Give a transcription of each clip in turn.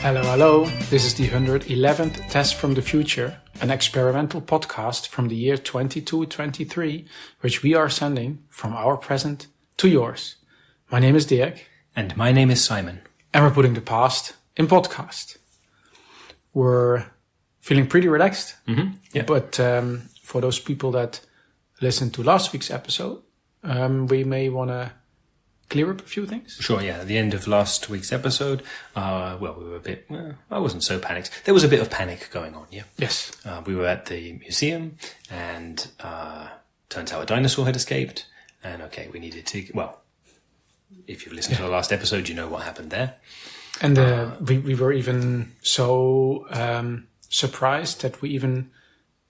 Hello, hello. This is the 111th Test from the Future, an experimental podcast from the year 2223, which we are sending from our present to yours. My name is Dirk. And my name is Simon. And we're putting the past in podcast. We're feeling pretty relaxed. Mm-hmm. Yeah. But for those people that listened to last week's episode, we may want to clear up a few things. Sure, yeah. At the end of last week's episode, we were a bit... I wasn't so panicked. There was a bit of panic going on, yeah. Yes. We were at the museum, and turns out a dinosaur had escaped. And, okay, we needed to... Well, if you've listened to the last episode, you know what happened there. And we were even so surprised that we even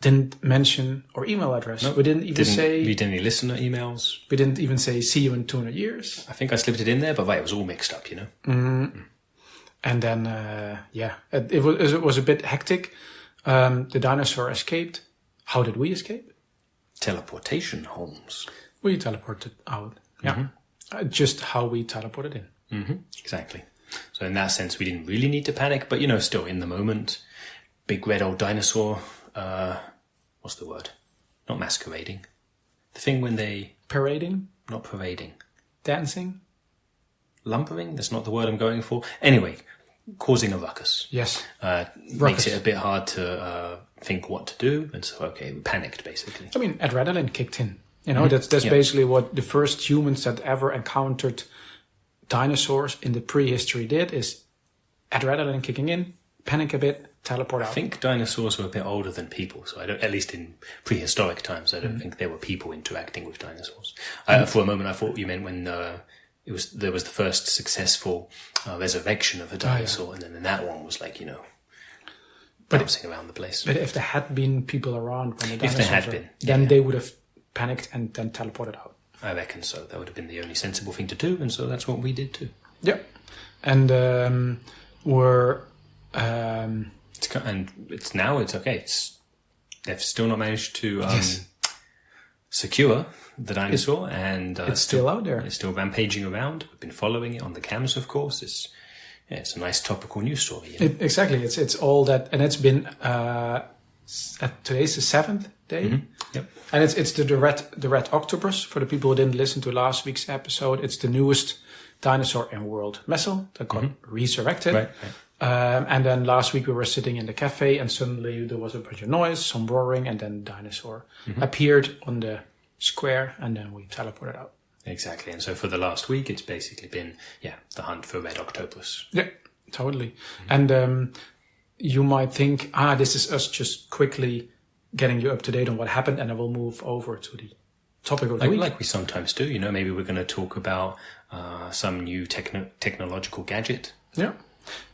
didn't mention our email address. No, we didn't even say... We didn't any listener emails. We didn't even say, see you in 200 years. I think I slipped it in there, but it was all mixed up, you know. Mm-hmm. And then, it was a bit hectic. The dinosaur escaped. How did we escape? Teleportation, Holmes. We teleported out. Yeah. Mm-hmm. Just how we teleported in. Mm-hmm. Exactly. So in that sense, we didn't really need to panic, but, you know, still in the moment, big red old dinosaur, what's the word? Not masquerading. The thing when they... Parading? Not parading. Dancing? Lumbering? That's not the word I'm going for. Anyway, causing a ruckus. Yes. Makes it a bit hard to think what to do, and so, okay, we panicked, basically. I mean, adrenaline kicked in. You know, that's basically what the first humans that ever encountered dinosaurs in the prehistory did, is adrenaline kicking in, panic a bit, teleport out. I think dinosaurs were a bit older than people, so I don't, at least in prehistoric times, I don't think there were people interacting with dinosaurs. For a moment, I thought you meant when there was the first successful resurrection of a dinosaur, and then that one was like, you know, bouncing around the place. But if there had been people around when the dinosaurs if there had been, then they would have panicked and then teleported out. I reckon so. That would have been the only sensible thing to do, and so that's what we did too. Yeah, and it's okay. They've still not managed to secure the dinosaur, and it's still out there. It's still rampaging around. We've been following it on the cams, of course. It's a nice topical news story. You know? Exactly. It's all that, and it's been today's the 7th day. Mm-hmm. Yep. And it's the Red Octobrus. For the people who didn't listen to last week's episode, it's the newest dinosaur in world Messel that got resurrected. Right. And then last week we were sitting in the cafe, and suddenly there was a bunch of noise, some roaring, and then the dinosaur appeared on the square, and then we teleported out. Exactly. And so for the last week, it's basically been the hunt for Red Octobrus. Yeah, totally. And you might think, this is us just quickly getting you up to date on what happened, and I will move over to the topic of the week. Like we sometimes do, you know, maybe we're going to talk about some new technological gadget. Yeah.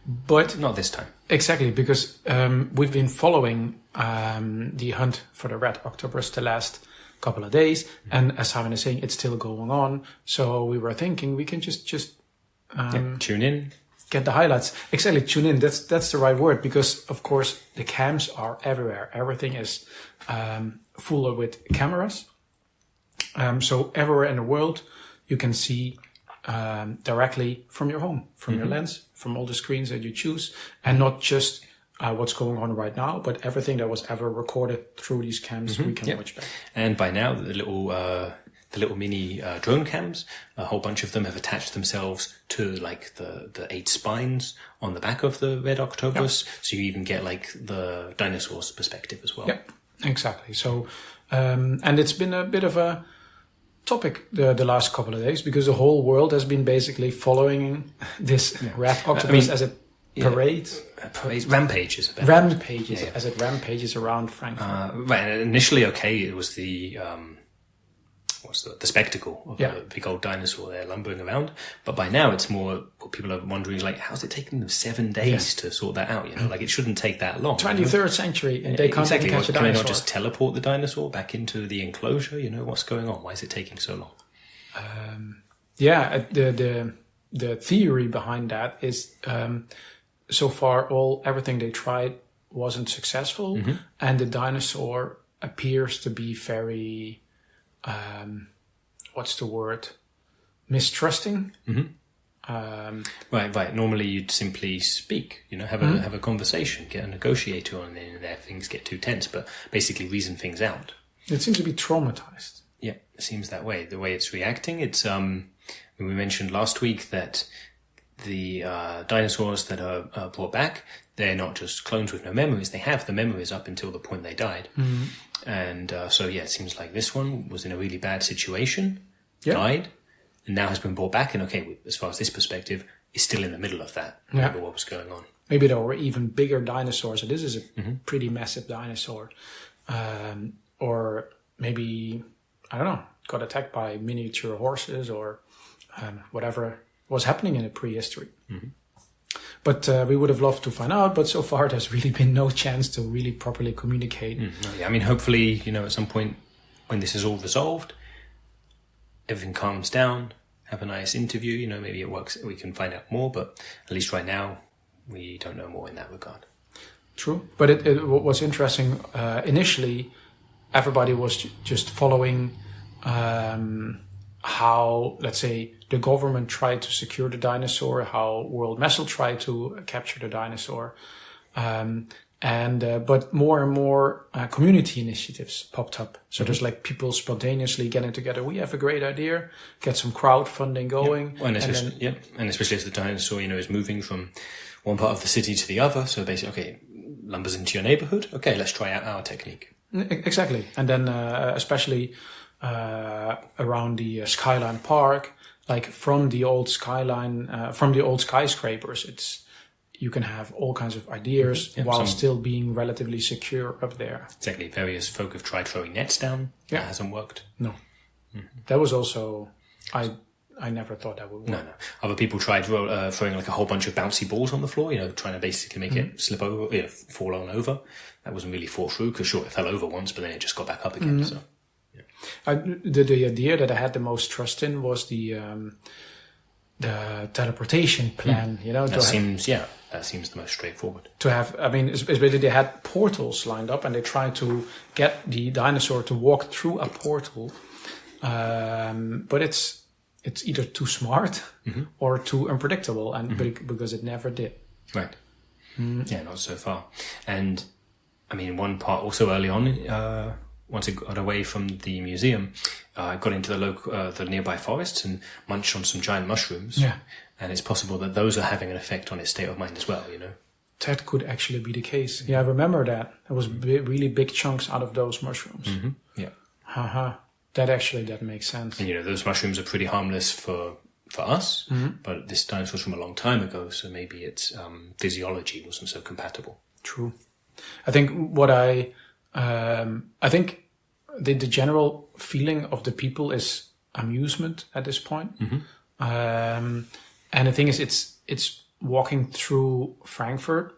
But not this time. Exactly, because we've been following the hunt for the Red Octobrus the last couple of days, and as Simon is saying, it's still going on. So we were thinking we can just tune in. Get the highlights. Exactly, tune in. That's the right word, because of course the cams are everywhere. Everything is full with cameras. So everywhere in the world you can see directly from your home, from your lens, from all the screens that you choose, and not just what's going on right now, but everything that was ever recorded through these cams we can watch back. And by now the little mini drone cams, a whole bunch of them have attached themselves to like the 8 spines on the back of the Red Octobrus, so you even get like the dinosaur's perspective as well. Yeah, exactly. So and it's been a bit of a topic the last couple of days, because the whole world has been basically following this Red Octobrus as it parades. Rampages. As it rampages around Frankfurt. Right, and initially, it was the spectacle of a big old dinosaur there lumbering around. But by now, it's more what people are wondering, like, how's it taking them 7 days to sort that out? You know, like, it shouldn't take that long. 23rd century, and they can't even catch a dinosaur. Can they not just teleport the dinosaur back into the enclosure? You know, what's going on? Why is it taking so long? The theory behind that is so far everything they tried wasn't successful, and the dinosaur appears to be very mistrusting Right. Normally you'd simply speak, have a conversation, get a negotiator on there. Things get too tense, but basically reason things out. It seems to be traumatized. Yeah, it seems that way. The way it's reacting, it's we mentioned last week that the dinosaurs that are brought back, they're not just clones with no memories. They have the memories up until the point they died. And so it seems like this one was in a really bad situation, died, and now has been brought back. And as far as this perspective, is still in the middle of that. Remember what was going on. Maybe there were even bigger dinosaurs. So this is a pretty massive dinosaur. Or maybe, I don't know, got attacked by miniature horses or whatever was happening in the prehistory. But we would have loved to find out, but so far there's really been no chance to really properly communicate. I mean, hopefully, at some point when this is all resolved, everything calms down, have a nice interview, maybe it works, we can find out more, but at least right now, we don't know more in that regard. True. But it was interesting, initially, everybody was just following how, let's say, the government tried to secure the dinosaur, how World Messel tried to capture the dinosaur. But more and more community initiatives popped up. So there's like people spontaneously getting together. We have a great idea, get some crowdfunding going. And especially as the dinosaur, is moving from one part of the city to the other. So basically, lumbers into your neighborhood. Okay, let's try out our technique. Exactly. And then especially around the Skyline Park, like from the old skyline, from the old skyscrapers, you can have all kinds of ideas while still being relatively secure up there. Exactly. Various folk have tried throwing nets down. That hasn't worked. No. That was also, I never thought that would work. No. Other people tried throwing like a whole bunch of bouncy balls on the floor, trying to basically make it slip over, fall on over. That wasn't really thought through because it fell over once, but then it just got back up again. So, the idea that I had the most trust in was the teleportation plan. That seems the most straightforward. To have, basically they had portals lined up and they tried to get the dinosaur to walk through a portal, but it's either too smart or too unpredictable, and because it never did. Right. Yeah, not so far. And one part also early on, once it got away from the museum, I got into the nearby forests and munched on some giant mushrooms. Yeah. And it's possible that those are having an effect on its state of mind as well, That could actually be the case. Yeah, I remember that. There was really big chunks out of those mushrooms. Yeah. That makes sense. And, those mushrooms are pretty harmless for us, but this dinosaur's from a long time ago, so maybe its physiology wasn't so compatible. True. I think I think the general feeling of the people is amusement at this point. And the thing is, it's walking through Frankfurt.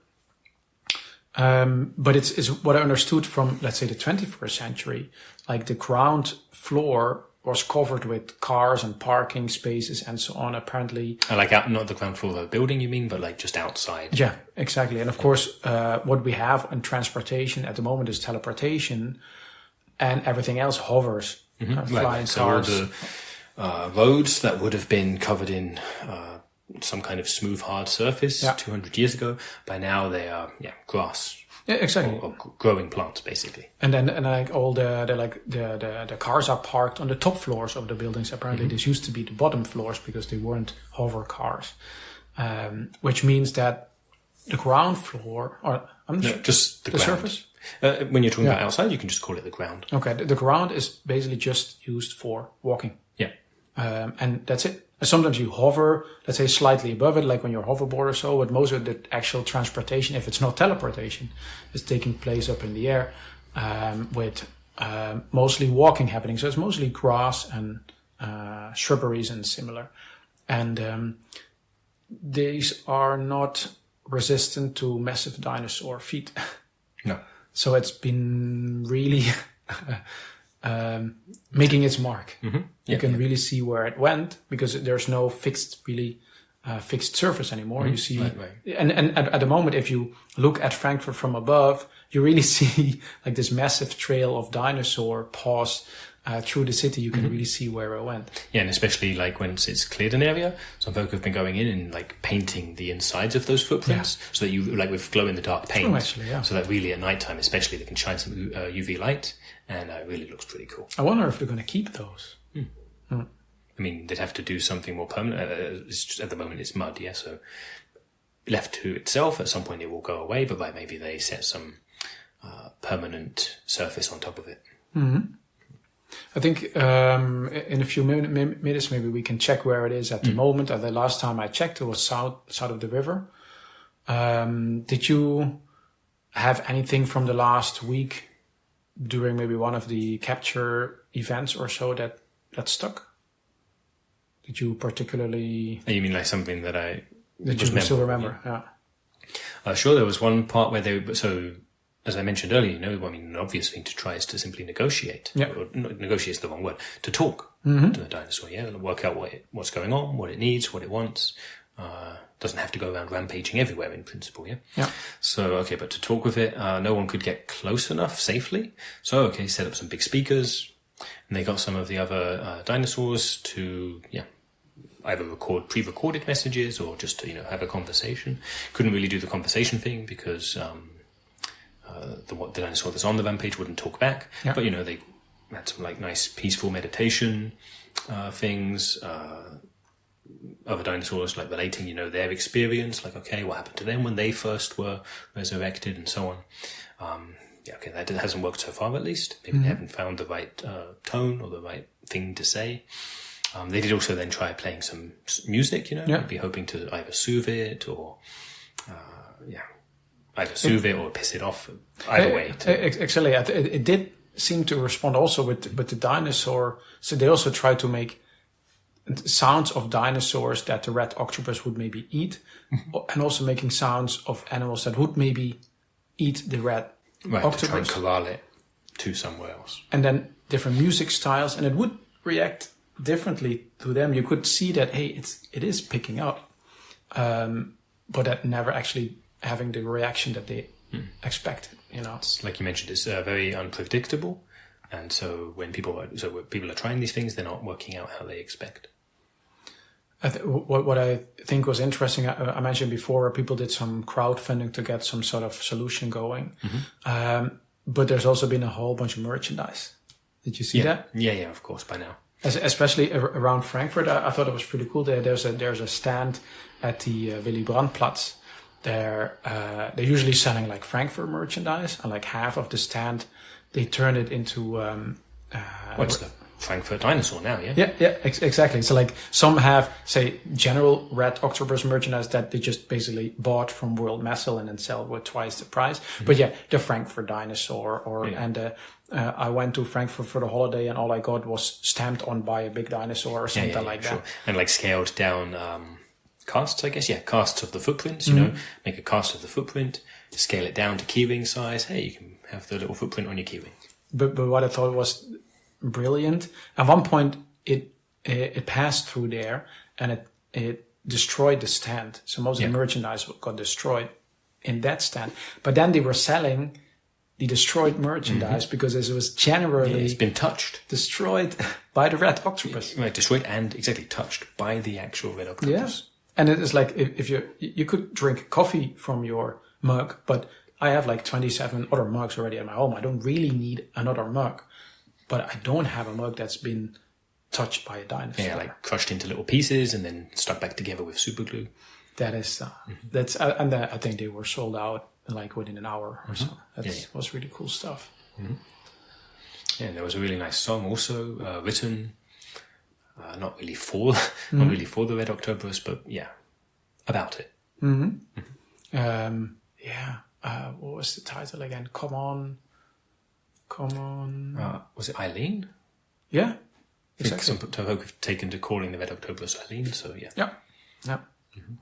But it's what I understood from, let's say, the 21st century. Like the ground floor was covered with cars and parking spaces and so on, apparently. Like out, not the ground floor of the building, you mean, but like just outside. Yeah, exactly. And of course, what we have in transportation at the moment is teleportation, and everything else hovers, flying so cars. So all the roads that would have been covered in some kind of smooth, hard surface 200 years ago, by now they are grass. Yeah, exactly. Or growing plants, basically. And like all the cars are parked on the top floors of the buildings. Apparently, this used to be the bottom floors because they weren't hover cars, which means that the ground floor, or just the surface. When you're talking about outside, you can just call it the ground. Okay, the ground is basically just used for walking. Yeah, and that's it. Sometimes you hover, let's say slightly above it, like on your hoverboard or so, but most of the actual transportation, if it's not teleportation, is taking place up in the air, with mostly walking happening. So it's mostly grass and shrubberies and similar. And these are not resistant to massive dinosaur feet. No. So it's been really making its mark. You can really see where it went because there's no fixed surface anymore. You see, and at the moment, if you look at Frankfurt from above, you really see like this massive trail of dinosaur paws through the city, you can really see where it went. Yeah, and especially like once it's cleared an area, some folk have been going in and like painting the insides of those footprints, so that you like with glow in the dark paint. True, actually, yeah. So that really at nighttime, especially, they can shine some UV light, and it really looks pretty cool. I wonder if they're going to keep those. I mean, they'd have to do something more permanent. It's just, at the moment, it's mud, yeah. So left to itself, at some point it will go away, but like maybe they set some permanent surface on top of it. I think in a few minutes maybe we can check where it is at the moment. The last time I checked, it was south of the river. Did you have anything from the last week during maybe one of the capture events or so that stuck? Did you particularly... You mean like something that you still remember? Yeah. Sure, there was one part where they... So, as I mentioned earlier, I mean, an obvious thing to try is to simply negotiate. Yeah. Or, negotiate is the wrong word. To talk to the dinosaur, and work out what's going on, what it needs, what it wants. Doesn't have to go around rampaging everywhere in principle, yeah? Yeah. So, okay, but to talk with it, no one could get close enough safely. So, okay, set up some big speakers, and they got some of the other dinosaurs to, either record pre-recorded messages or just to, have a conversation. Couldn't really do the conversation thing because the dinosaur that's on the rampage wouldn't talk back. Yeah. But, they had some like nice peaceful meditation things. Other dinosaurs like relating, their experience, like, okay, what happened to them when they first were resurrected and so on. Okay, that hasn't worked so far at least. Maybe they haven't found the right tone or the right thing to say. They did also then try playing some music, maybe hoping to either soothe it or, either soothe it or piss it off. Either way. Actually, it did seem to respond also with the dinosaur. So they also tried to make sounds of dinosaurs that the red octopus would maybe eat, and also making sounds of animals that would maybe eat the red octopus. To try and corral it to somewhere else. And then different music styles, and it would react differently to them. You could see that, hey, it is picking up, but that never actually having the reaction that they expected. It's, like you mentioned, it's very unpredictable, and so when people are trying these things, they're not working out how they expect. What I think was interesting, I mentioned before, people did some crowdfunding to get some sort of solution going, but there's also been a whole bunch of merchandise. Did you see that? Yeah, of course, by now. Especially around Frankfurt, I thought it was pretty cool. There's a stand at the Willy Brandt-Platz. They're usually selling like Frankfurt merchandise, and like half of the stand, they turn it into what's the Frankfurt dinosaur now? Exactly. So like some have, say, general Red Octobrus merchandise that they just basically bought from World Messel and then sell with twice the price. But the Frankfurt dinosaur, I went to Frankfurt for the holiday and all I got was stamped on by a big dinosaur or something like that. Sure. And like scaled down casts, I guess. Yeah, casts of the footprints, make a cast of the footprint, scale it down to keyring size. Hey, you can have the little footprint on your keyring. But what I thought was brilliant, at one point it passed through there and it destroyed the stand. So most of the merchandise got destroyed in that stand. But then they were selling the destroyed merchandise because it was generally it's been destroyed by the Red Octopus. Right, destroyed and exactly touched by the actual Red Octopus. Yeah. And it is like if you could drink coffee from your mug, but I have like 27 other mugs already at my home. I don't really need another mug, but I don't have a mug that's been touched by a dinosaur. Yeah, like crushed into little pieces and then stuck back together with super glue. That is and I think they were sold out like within an hour or so. That was really cool stuff. Yeah, and there was a really nice song also written. Not really for the Red Octobrus, but about it. What was the title again? Come on. Was it Eileen? Yeah, exactly. Some folk have taken to calling the Red Octobrus Eileen. So yeah.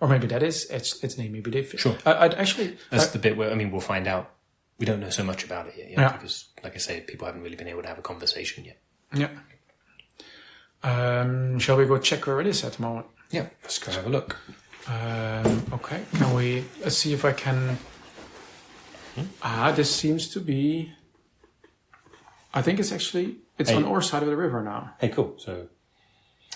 Or maybe that is its name. Maybe they sure. That's the bit where we'll find out. We don't know so much about it yet, because, like I say, people haven't really been able to have a conversation yet. Yeah. Shall we go check where it is at the moment? Yeah, let's go have a look. Okay, let's see if I can... this seems to be... I think it's It's on our side of the river now. Hey, cool. So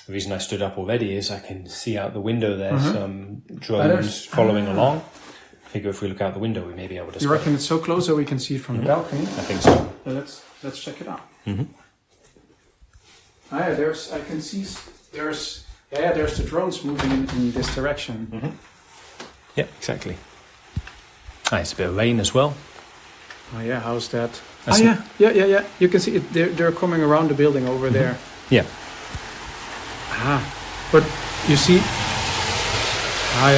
the reason I stood up already is I can see out the window there some drones following along. I figure if we look out the window, we may be able to. You reckon it's so close that we can see it from the balcony? I think so. Let's check it out. I can see there's the drones moving in this direction. Yeah, exactly. It's a bit of rain as well. Oh yeah, how's that? Yeah. You can see it. They're coming around the building over there. Yeah. But you see,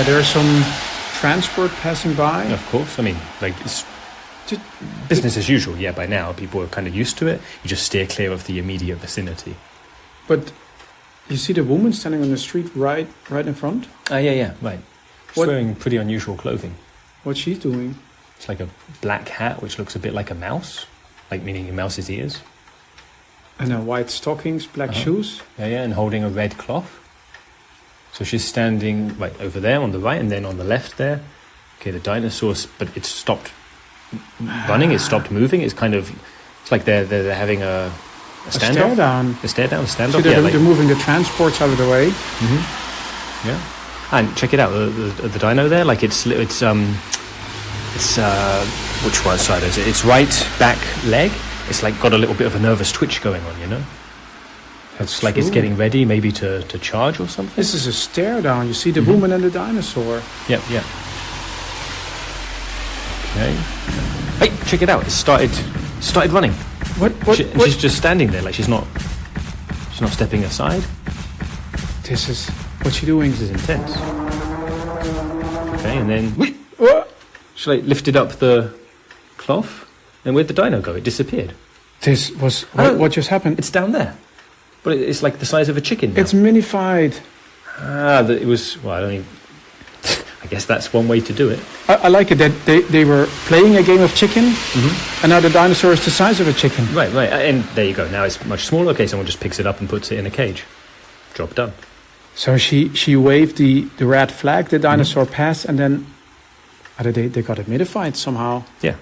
there's some transport passing by. Of course. I mean, like it's business as usual. Yeah, by now people are kind of used to it. You just steer clear of the immediate vicinity. But you see the woman standing on the street right in front? Yeah, right. She's wearing pretty unusual clothing. What's she doing? It's like a black hat, which looks a bit like a mouse, like meaning a mouse's ears. And white stockings, black shoes. Yeah, and holding a red cloth. So she's standing right over there on the right, and then on the left there. Okay, the dinosaurs, but it's stopped running. It's stopped moving. It's like they're having a standoff. Stare down. A stare down, a standoff. See, they're moving the transports out of the way. Yeah, and check it out. The dino there, like it's which one side is it? It's right back leg. It's like got a little bit of a nervous twitch going on, you know? It's like it's getting ready maybe to charge or something. This is a stare down. You see the woman and the dinosaur. Yep. Okay. Hey, check it out. It started running. What? She's just standing there, like she's not stepping aside. What's she doing? This is intense. Okay, and then she like lifted up the cloth. And where'd the dino go? It disappeared. This was what just happened. It's down there, but it's like the size of a chicken now. It's minified. It was. Well, I don't even. I guess that's one way to do it. I like it that they were playing a game of chicken, and now the dinosaur is the size of a chicken. Right, and there you go. Now it's much smaller. Okay, someone just picks it up and puts it in a cage. Job done. So she waved the red flag. The dinosaur passed, and then they got it minified somehow. Yeah.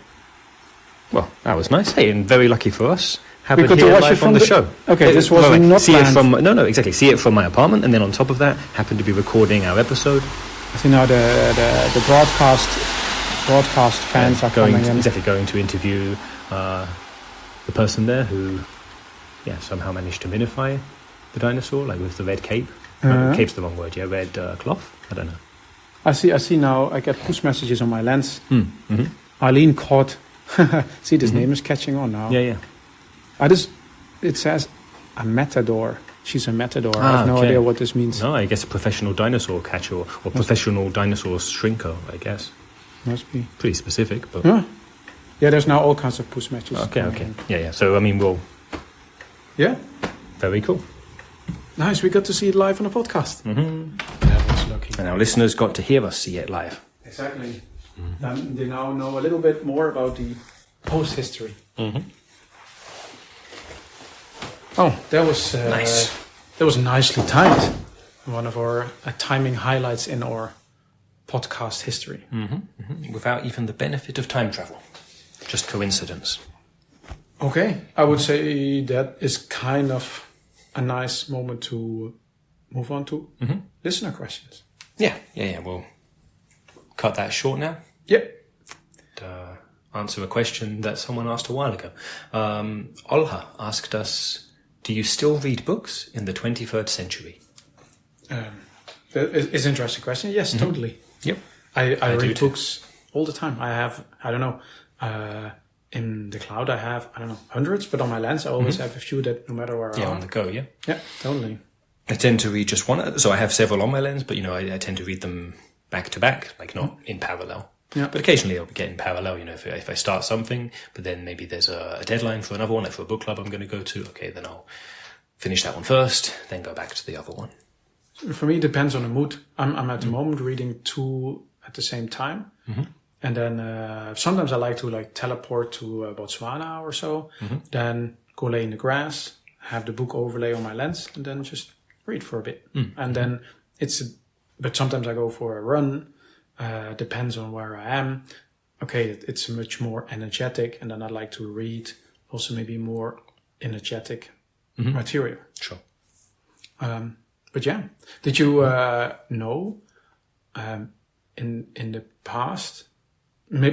Well, that was nice. Hey, and very lucky for us. We could watch it from the show. Okay, this was not see planned. it from exactly. See it from my apartment, and then on top of that, happened to be recording our episode. I think now the broadcast fans are coming in. Exactly, going to interview the person there who, somehow managed to minify the dinosaur, like with the red cape. Cape's the wrong word. Yeah, red cloth. I don't know. I see now. I get push messages on my lens. Eileen caught. See, this name is catching on now. Yeah. It says a matador. She's a matador. I have no idea what this means. No, I guess a professional dinosaur catcher or professional dinosaur shrinker, I guess. Must be. Pretty specific, but... Yeah, there's now all kinds of push messages. Okay. Yeah. So, I mean, we'll... Yeah. Very cool. Nice, we got to see it live on a podcast. That was lucky. And our listeners got to hear us see it live. Exactly. They now know a little bit more about the post-history. Oh, that was nice. That was nicely timed. One of our timing highlights in our podcast history. Without even the benefit of time travel. Just coincidence. Okay, I would say that is kind of a nice moment to move on to listener questions. Yeah. We'll cut that short now. Yep. Answer a question that someone asked a while ago. Olha asked us, do you still read books in the 21st century? It's an interesting question. Yes, totally. Yep. I read books all the time. I have, in the cloud I have, hundreds, but on my lens I always have a few that no matter where I am. On the go, yeah? Yeah, totally. I tend to read just one, so I have several on my lens, but I tend to read them back to back, like not in parallel. Yeah. But occasionally I'll get in parallel, if I start something, but then maybe there's a deadline for another one, like for a book club I'm going to go to, okay, then I'll finish that one first, then go back to the other one. For me, it depends on the mood. I'm at the moment reading two at the same time. And then sometimes I like to teleport to Botswana or so, then go lay in the grass, have the book overlay on my lens, and then just read for a bit. And then but sometimes I go for a run. Depends on where I am. Okay, it's much more energetic, and then I like to read also maybe more energetic material. Sure. But yeah, did you know in the past,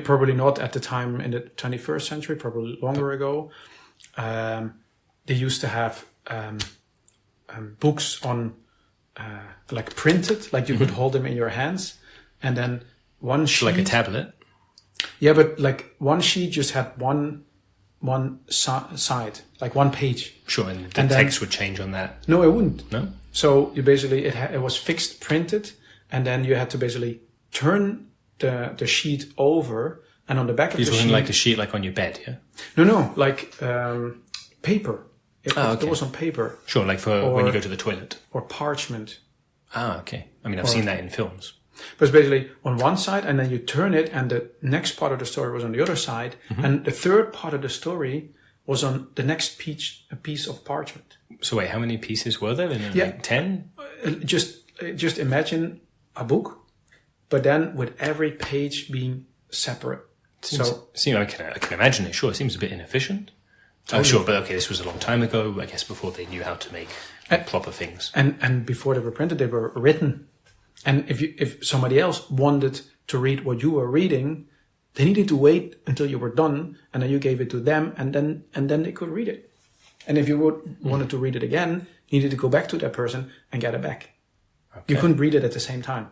probably not at the time in the 21st century, probably longer ago, they used to have books on like printed, like you could hold them in your hands, and then one sheet, like a tablet. Yeah, but like one sheet just had one side, like one page. Sure, and the text would change on that. No, it wouldn't. No. So you basically it was fixed printed, and then you had to basically turn the sheet over, and on the back of the sheet. You're talking like a sheet, like on your bed, yeah? No, like paper. It was on paper. Sure, like for when you go to the toilet. Or parchment. Ah, okay. I mean, I've seen that in films. But it's basically on one side, and then you turn it, and the next part of the story was on the other side, and the third part of the story was on the next piece of parchment. So wait, how many pieces were there? Like 10? Just imagine a book, but then with every page being separate. I can imagine it. Sure, it seems a bit inefficient. Oh, sure, but okay, this was a long time ago, I guess, before they knew how to make proper things. And before they were printed, they were written. And if somebody else wanted to read what you were reading, they needed to wait until you were done, and then you gave it to them, and then they could read it. And if you wanted to read it again, you needed to go back to that person and get it back. Okay. You couldn't read it at the same time.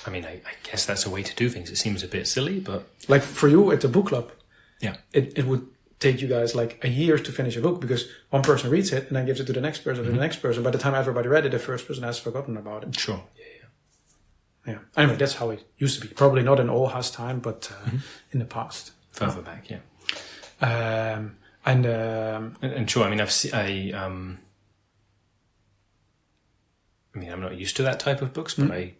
I mean, I guess that's a way to do things. It seems a bit silly, but... Like for you at the book club, yeah, it would take you guys like a year to finish a book, because one person reads it and then gives it to the next person, to the next person. By the time everybody read it, the first person has forgotten about it. Sure. Yeah. Anyway, that's how it used to be. Probably not in Olha's time, but in the past. Further back, yeah. And sure, I mean, I'm not used to that type of books, but I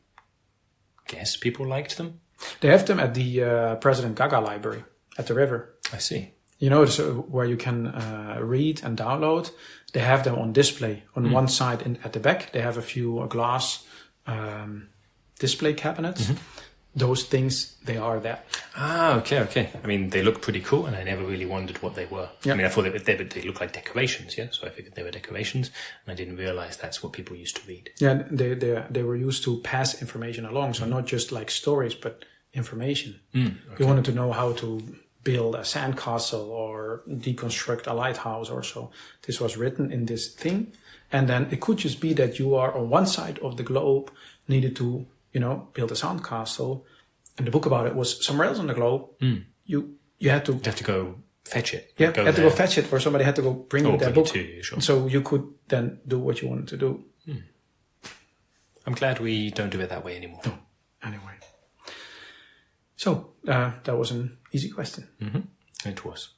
guess people liked them. They have them at the President Gaga Library at the river. I see. You know, where you can read and download. They have them on display on one side at the back. They have a few glass display cabinets. Those things, they are there. Ah, okay. I mean, they look pretty cool, and I never really wondered what they were. Yeah. I mean, I thought they looked like decorations, yeah? So I figured they were decorations, and I didn't realize that's what people used to read. Yeah, they were used to pass information along, so not just like stories, but information. Okay. You wanted to know how to build a sandcastle or deconstruct a lighthouse or so. This was written in this thing, and then it could just be that you are on one side of the globe, needed to, build a sandcastle, and the book about it was somewhere else on the globe. You had to go fetch it. Yeah, had to go fetch it, or somebody had to go bring you that book. To you, sure. So you could then do what you wanted to do. I'm glad we don't do it that way anymore. No. Anyway. So that was an easy question. It was.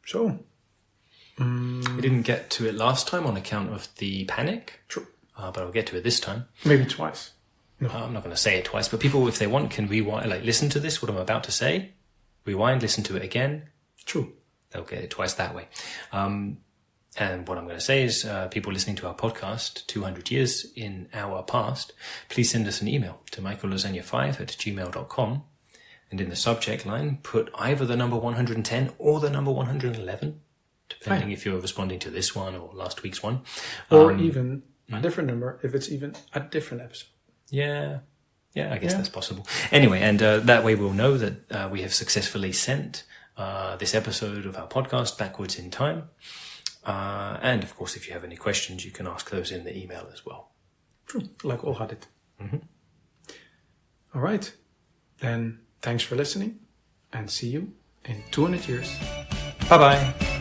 So we didn't get to it last time on account of the panic. True. But I'll get to it this time. Maybe twice. No. I'm not going to say it twice, but people, if they want, can rewind, listen to this, what I'm about to say, rewind, listen to it again. True. They'll get it twice that way. And what I'm going to say is, people listening to our podcast 200 years in our past, please send us an email to michaellasagna5@gmail.com. And in the subject line, put either the number 110 or the number 111, depending if you're responding to this one or last week's one. Or even a different number if it's even a different episode. Yeah, I guess that's possible. Anyway, and that way we'll know that we have successfully sent this episode of our podcast backwards in time. And of course, if you have any questions, you can ask those in the email as well. True, like all had it. All right, then thanks for listening, and see you in 200 years. Bye-bye.